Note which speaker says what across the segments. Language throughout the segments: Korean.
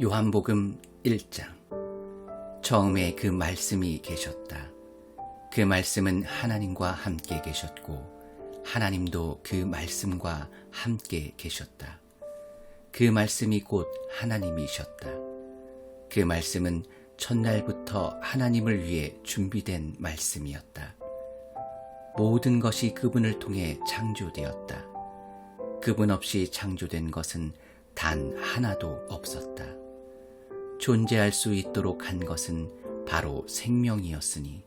Speaker 1: 요한복음 1장. 처음에 그 말씀이 계셨다. 그 말씀은 하나님과 함께 계셨고 하나님도 그 말씀과 함께 계셨다. 그 말씀이 곧 하나님이셨다. 그 말씀은 첫날부터 하나님을 위해 준비된 말씀이었다. 모든 것이 그분을 통해 창조되었다. 그분 없이 창조된 것은 단 하나도 없었다. 존재할 수 있도록 한 것은 바로 생명이었으니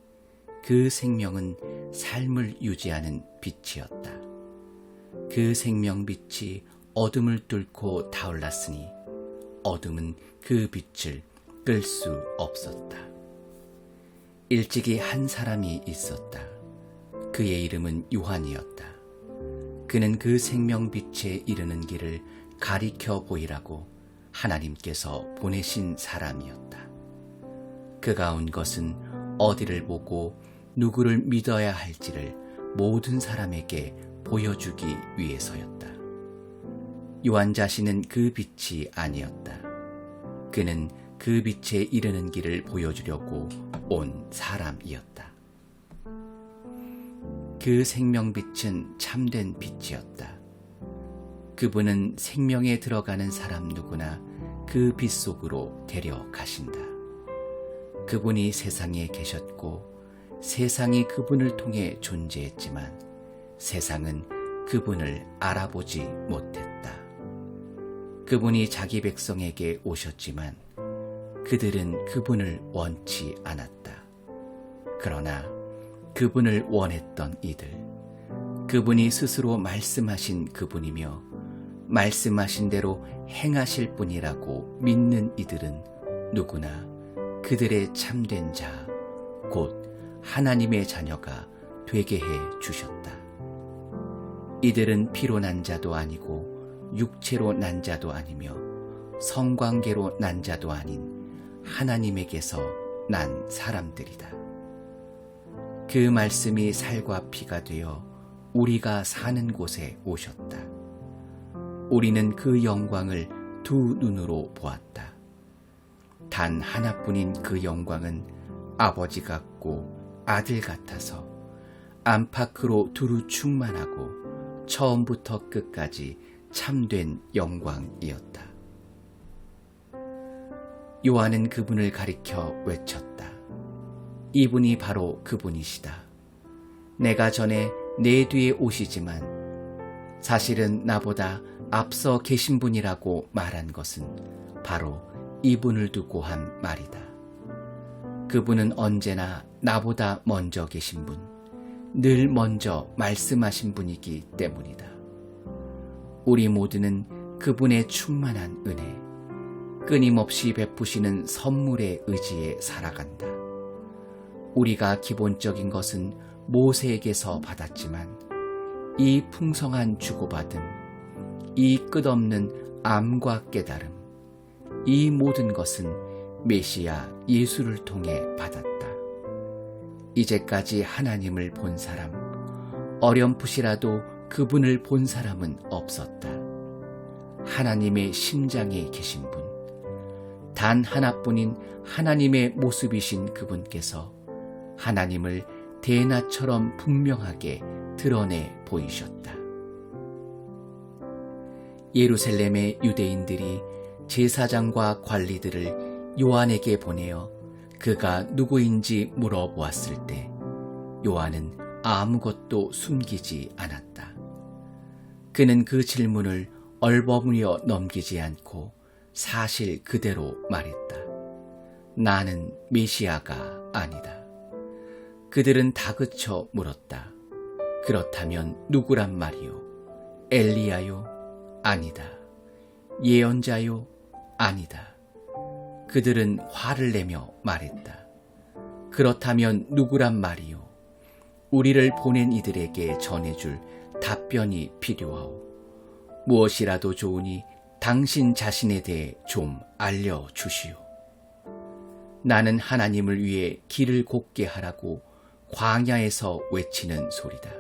Speaker 1: 그 생명은 삶을 유지하는 빛이었다. 그 생명빛이 어둠을 뚫고 타올랐으니 어둠은 그 빛을 끌 수 없었다. 일찍이 한 사람이 있었다. 그의 이름은 요한이었다. 그는 그 생명빛에 이르는 길을 가리켜 보이라고 하나님께서 보내신 사람이었다. 그가 온 것은 어디를 보고 누구를 믿어야 할지를 모든 사람에게 보여주기 위해서였다. 요한 자신은 그 빛이 아니었다. 그는 그 빛에 이르는 길을 보여주려고 온 사람이었다. 그 생명빛은 참된 빛이었다. 그분은 생명에 들어가는 사람 누구나 그 빛 속으로 데려가신다. 그분이 세상에 계셨고 세상이 그분을 통해 존재했지만 세상은 그분을 알아보지 못했다. 그분이 자기 백성에게 오셨지만 그들은 그분을 원치 않았다. 그러나 그분을 원했던 이들, 그분이 스스로 말씀하신 그분이며 말씀하신 대로 행하실 분이라고 믿는 이들은 누구나 그들의 참된 자, 곧 하나님의 자녀가 되게 해 주셨다. 이들은 피로 난 자도 아니고 육체로 난 자도 아니며 성관계로 난 자도 아닌 하나님에게서 난 사람들이다. 그 말씀이 살과 피가 되어 우리가 사는 곳에 오셨다. 우리는 그 영광을 두 눈으로 보았다. 단 하나뿐인 그 영광은 아버지 같고 아들 같아서 안팎으로 두루 충만하고 처음부터 끝까지 참된 영광이었다. 요한은 그분을 가리켜 외쳤다. 이분이 바로 그분이시다. 내가 전에 내 뒤에 오시지만 사실은 나보다 앞서 계신 분이라고 말한 것은 바로 이분을 두고 한 말이다. 그분은 언제나 나보다 먼저 계신 분, 늘 먼저 말씀하신 분이기 때문이다. 우리 모두는 그분의 충만한 은혜, 끊임없이 베푸시는 선물의 의지에 살아간다. 우리가 기본적인 것은 모세에게서 받았지만 이 풍성한 주고받음, 이 끝없는 암과 깨달음, 이 모든 것은 메시아 예수를 통해 받았다. 이제까지 하나님을 본 사람, 어렴풋이라도 그분을 본 사람은 없었다. 하나님의 심장에 계신 분, 단 하나뿐인 하나님의 모습이신 그분께서 하나님을 대낮처럼 분명하게 드러내 보이셨다. 예루살렘의 유대인들이 제사장과 관리들을 요한에게 보내어 그가 누구인지 물어보았을 때 요한은 아무것도 숨기지 않았다. 그는 그 질문을 얼버무려 넘기지 않고 사실 그대로 말했다. 나는 메시아가 아니다. 그들은 다그쳐 물었다. 그렇다면 누구란 말이요? 엘리야요? 아니다. 예언자요? 아니다. 그들은 화를 내며 말했다. 그렇다면 누구란 말이요? 우리를 보낸 이들에게 전해줄 답변이 필요하오. 무엇이라도 좋으니 당신 자신에 대해 좀 알려주시오. 나는 하나님을 위해 길을 곱게 하라고 광야에서 외치는 소리다.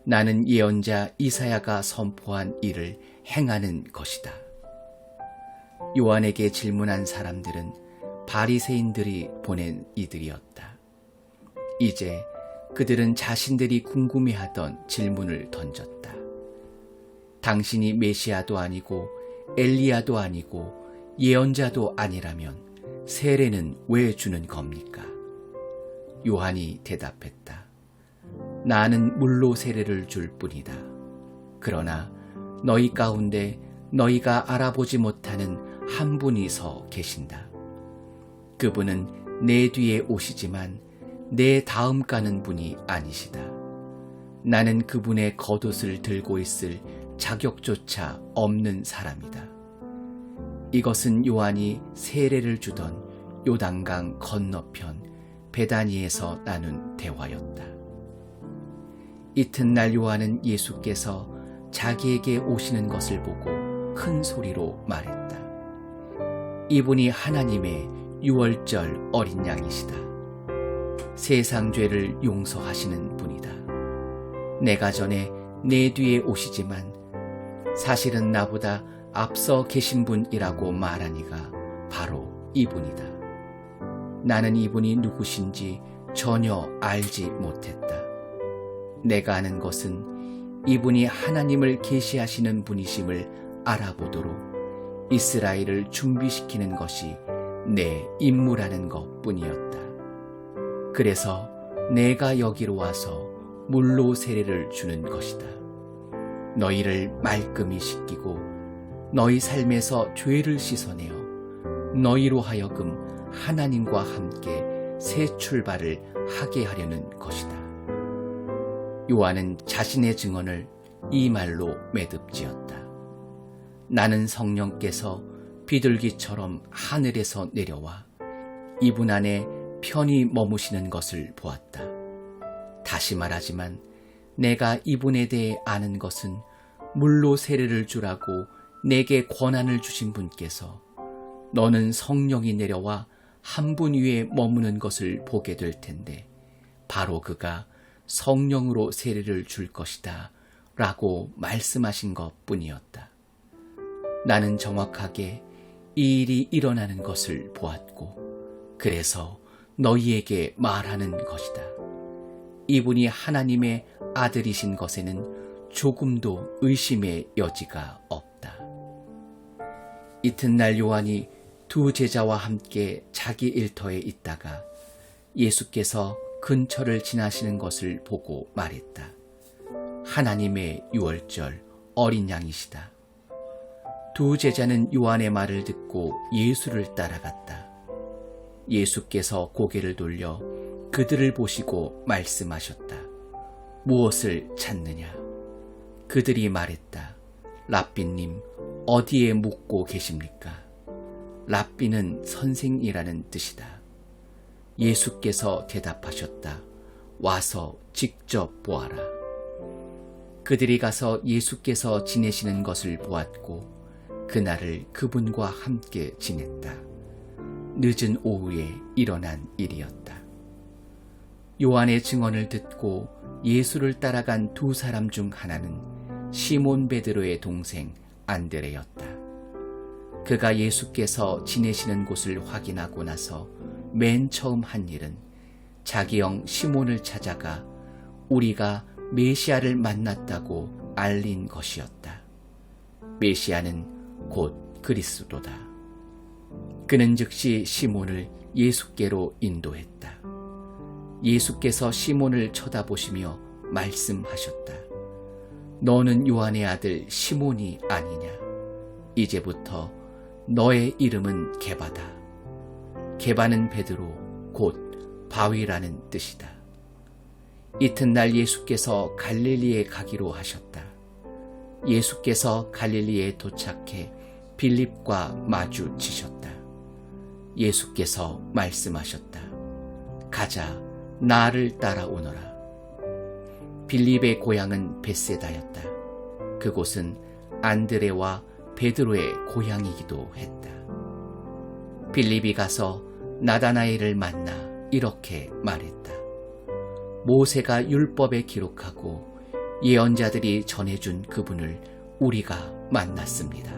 Speaker 1: 나는 예언자 이사야가 선포한 일을 행하는 것이다. 요한에게 질문한 사람들은 바리새인들이 보낸 이들이었다. 이제 그들은 자신들이 궁금해하던 질문을 던졌다. 당신이 메시아도 아니고 엘리야도 아니고 예언자도 아니라면 세례는 왜 주는 겁니까? 요한이 대답했다. 나는 물로 세례를 줄 뿐이다. 그러나 너희 가운데 너희가 알아보지 못하는 한 분이 서 계신다. 그분은 내 뒤에 오시지만 내 다음 가는 분이 아니시다. 나는 그분의 겉옷을 들고 있을 자격조차 없는 사람이다. 이것은 요한이 세례를 주던 요단강 건너편 베다니에서 나눈 대화였다. 이튿날 요한은 예수께서 자기에게 오시는 것을 보고 큰 소리로 말했다. 이분이 하나님의 유월절 어린 양이시다. 세상 죄를 용서하시는 분이다. 내가 전에 내 뒤에 오시지만 사실은 나보다 앞서 계신 분이라고 말하니가 바로 이분이다. 나는 이분이 누구신지 전혀 알지 못했다. 내가 아는 것은 이분이 하나님을 계시하시는 분이심을 알아보도록 이스라엘을 준비시키는 것이 내 임무라는 것뿐이었다. 그래서 내가 여기로 와서 물로 세례를 주는 것이다. 너희를 말끔히 씻기고 너희 삶에서 죄를 씻어내어 너희로 하여금 하나님과 함께 새 출발을 하게 하려는 것이다. 요한은 자신의 증언을 이 말로 매듭지었다. 나는 성령께서 비둘기처럼 하늘에서 내려와 이분 안에 편히 머무시는 것을 보았다. 다시 말하지만 내가 이분에 대해 아는 것은 물로 세례를 주라고 내게 권한을 주신 분께서 너는 성령이 내려와 한 분 위에 머무는 것을 보게 될 텐데 바로 그가 성령으로 세례를 줄 것이다 라고 말씀하신 것뿐이었다. 나는 정확하게 이 일이 일어나는 것을 보았고 그래서 너희에게 말하는 것이다. 이분이 하나님의 아들이신 것에는 조금도 의심의 여지가 없다. 이튿날 요한이 두 제자와 함께 자기 일터에 있다가 예수께서 근처를 지나시는 것을 보고 말했다. 하나님의 유월절 어린 양이시다. 두 제자는 요한의 말을 듣고 예수를 따라갔다. 예수께서 고개를 돌려 그들을 보시고 말씀하셨다. 무엇을 찾느냐? 그들이 말했다. 랍비님, 어디에 묵고 계십니까? 랍비는 선생이라는 뜻이다. 예수께서 대답하셨다. 와서 직접 보아라. 그들이 가서 예수께서 지내시는 것을 보았고 그날을 그분과 함께 지냈다. 늦은 오후에 일어난 일이었다. 요한의 증언을 듣고 예수를 따라간 두 사람 중 하나는 시몬 베드로의 동생 안드레였다. 그가 예수께서 지내시는 곳을 확인하고 나서 맨 처음 한 일은 자기 형 시몬을 찾아가 우리가 메시아를 만났다고 알린 것이었다. 메시아는 곧 그리스도다. 그는 즉시 시몬을 예수께로 인도했다. 예수께서 시몬을 쳐다보시며 말씀하셨다. 너는 요한의 아들 시몬이 아니냐? 이제부터 너의 이름은 게바다. 게바는 베드로 곧 바위라는 뜻이다. 이튿날 예수께서 갈릴리에 가기로 하셨다. 예수께서 갈릴리에 도착해 빌립과 마주치셨다. 예수께서 말씀하셨다. 가자, 나를 따라오너라. 빌립의 고향은 벳세다였다. 그곳은 안드레와 베드로의 고향이기도 했다. 빌립이 가서 나다나엘을 만나 이렇게 말했다. 모세가 율법에 기록하고 예언자들이 전해준 그분을 우리가 만났습니다.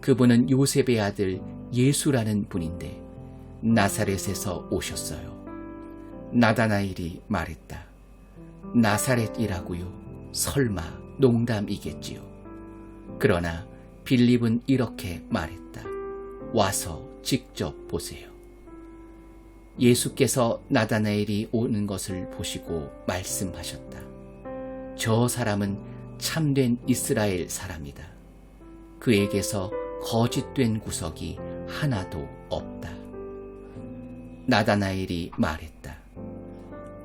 Speaker 1: 그분은 요셉의 아들 예수라는 분인데 나사렛에서 오셨어요. 나다나엘이 말했다. 나사렛이라고요? 설마 농담이겠지요. 그러나 빌립은 이렇게 말했다. 와서 직접 보세요. 예수께서 나다나엘이 오는 것을 보시고 말씀하셨다. 저 사람은 참된 이스라엘 사람이다. 그에게서 거짓된 구석이 하나도 없다. 나다나엘이 말했다.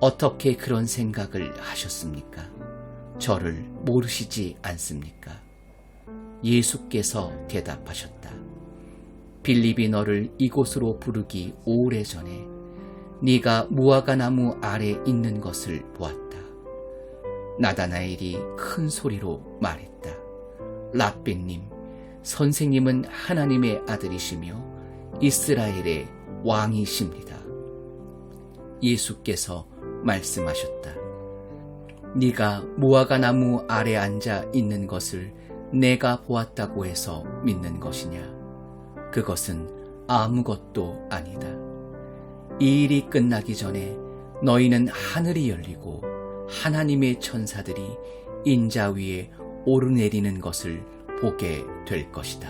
Speaker 1: 어떻게 그런 생각을 하셨습니까? 저를 모르시지 않습니까? 예수께서 대답하셨다. 빌립이 너를 이곳으로 부르기 오래전에 네가 무화과 나무 아래 있는 것을 보았다. 나다나엘이 큰 소리로 말했다. 랍비님, 선생님은 하나님의 아들이시며 이스라엘의 왕이십니다. 예수께서 말씀하셨다. 네가 무화과 나무 아래 앉아 있는 것을 내가 보았다고 해서 믿는 것이냐? 그것은 아무것도 아니다. 이 일이 끝나기 전에 너희는 하늘이 열리고 하나님의 천사들이 인자 위에 오르내리는 것을 보게 될 것이다.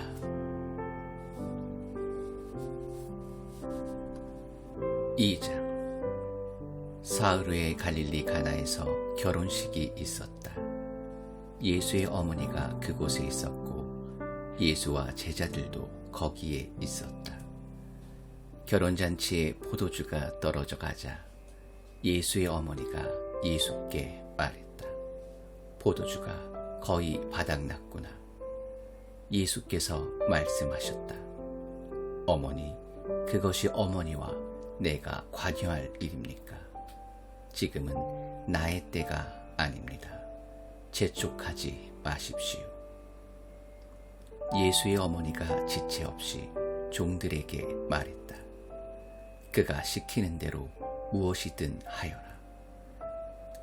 Speaker 1: (2장) 사흘 후에 갈릴리 가나에서 결혼식이 있었다. 예수의 어머니가 그곳에 있었고 예수와 제자들도 거기에 있었다. 결혼잔치에 포도주가 떨어져 가자 예수의 어머니가 예수께 말했다. 포도주가 거의 바닥났구나. 예수께서 말씀하셨다. 어머니, 그것이 어머니와 내가 관여할 일입니까? 지금은 나의 때가 아닙니다. 재촉하지 마십시오. 예수의 어머니가 지체 없이 종들에게 말했다. 그가 시키는 대로 무엇이든 하여라.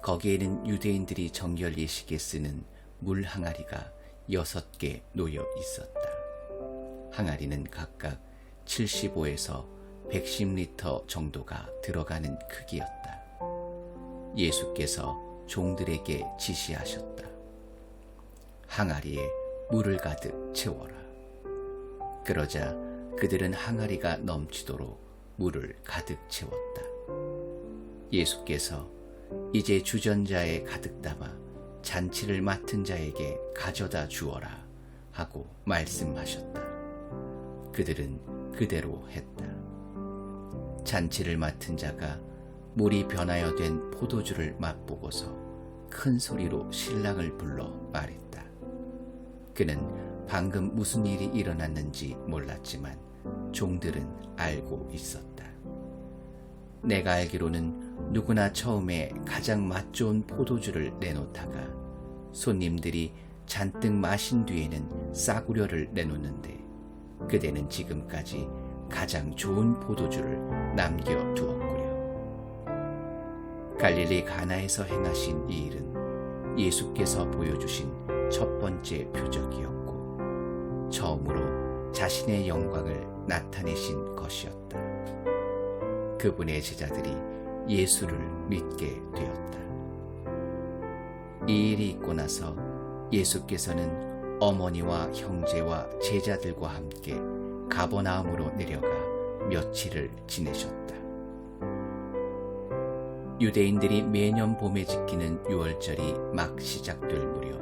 Speaker 1: 거기에는 유대인들이 정결 예식에 쓰는 물 항아리가 6개 놓여 있었다. 항아리는 각각 75에서 110리터 정도가 들어가는 크기였다. 예수께서 종들에게 지시하셨다. 항아리에 물을 가득 채워라. 그러자 그들은 항아리가 넘치도록 물을 가득 채웠다. 예수께서 이제 주전자에 가득 담아 잔치를 맡은 자에게 가져다 주어라 하고 말씀하셨다. 그들은 그대로 했다. 잔치를 맡은 자가 물이 변하여 된 포도주를 맛보고서 큰 소리로 신랑을 불러 말했다. 그는 방금 무슨 일이 일어났는지 몰랐지만 종들은 알고 있었다. 내가 알기로는 누구나 처음에 가장 맛 좋은 포도주를 내놓다가 손님들이 잔뜩 마신 뒤에는 싸구려를 내놓는데 그대는 지금까지 가장 좋은 포도주를 남겨두었구려. 갈릴리 가나에서 행하신 이 일은 예수께서 보여주신 첫 번째 표적이었고 처음으로 자신의 영광을 나타내신 것이었다. 그분의 제자들이 예수를 믿게 되었다. 이 일이 있고 나서 예수께서는 어머니와 형제와 제자들과 함께 가버나움으로 내려가 며칠을 지내셨다. 유대인들이 매년 봄에 지키는 유월절이 막 시작될 무렵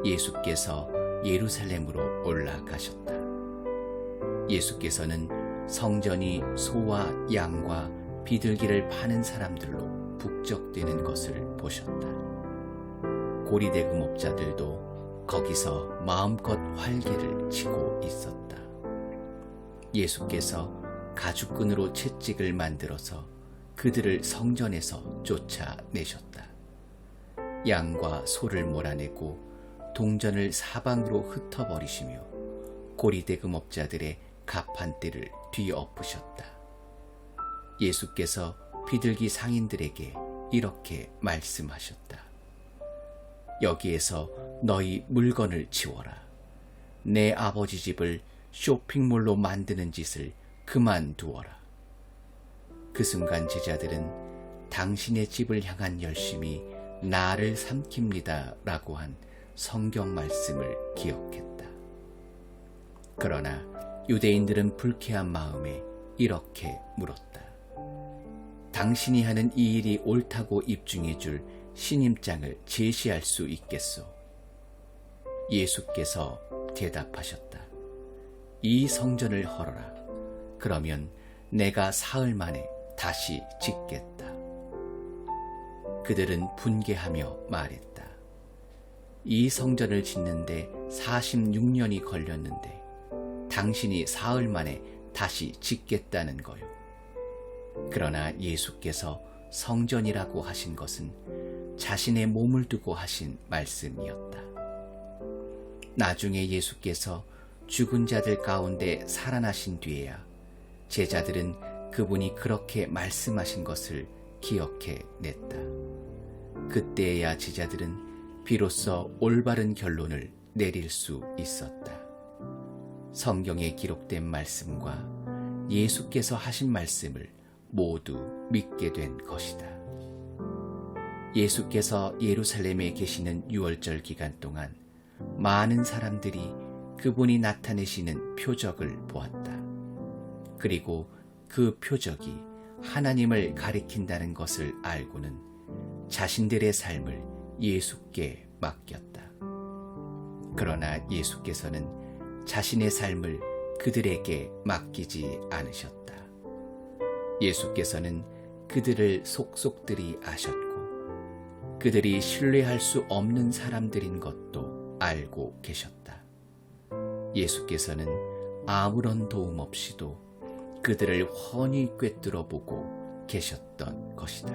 Speaker 1: 예수께서 예루살렘으로 올라가셨다. 예수께서는 성전이 소와 양과 비둘기를 파는 사람들로 북적대는 것을 보셨다. 고리대금업자들도 거기서 마음껏 활개를 치고 있었다. 예수께서 가죽끈으로 채찍을 만들어서 그들을 성전에서 쫓아내셨다. 양과 소를 몰아내고 동전을 사방으로 흩어버리시며 고리대금업자들의 가판대를 뒤엎으셨다. 예수께서 비둘기 상인들에게 이렇게 말씀하셨다. 여기에서 너희 물건을 치워라. 내 아버지 집을 쇼핑몰로 만드는 짓을 그만두어라. 그 순간 제자들은 당신의 집을 향한 열심이 나를 삼킵니다 라고 한 성경 말씀을 기억했다. 그러나 유대인들은 불쾌한 마음에 이렇게 물었다. 당신이 하는 이 일이 옳다고 입증해 줄 신임장을 제시할 수 있겠소? 예수께서 대답하셨다. 이 성전을 헐어라. 그러면 내가 사흘 만에 다시 짓겠다. 그들은 분개하며 말했다. 이 성전을 짓는데 46년이 걸렸는데 당신이 사흘 만에 다시 짓겠다는 거요. 그러나 예수께서 성전이라고 하신 것은 자신의 몸을 두고 하신 말씀이었다. 나중에 예수께서 죽은 자들 가운데 살아나신 뒤에야 제자들은 그분이 그렇게 말씀하신 것을 기억해 냈다. 그때야 제자들은 비로소 올바른 결론을 내릴 수 있었다. 성경에 기록된 말씀과 예수께서 하신 말씀을 모두 믿게 된 것이다. 예수께서 예루살렘에 계시는 유월절 기간 동안 많은 사람들이 그분이 나타내시는 표적을 보았다. 그리고 그 표적이 하나님을 가리킨다는 것을 알고는 자신들의 삶을 예수께 맡겼다. 그러나 예수께서는 자신의 삶을 그들에게 맡기지 않으셨다. 예수께서는 그들을 속속들이 아셨고 그들이 신뢰할 수 없는 사람들인 것도 알고 계셨다. 예수께서는 아무런 도움 없이도 그들을 훤히 꿰뚫어 보고 계셨던 것이다.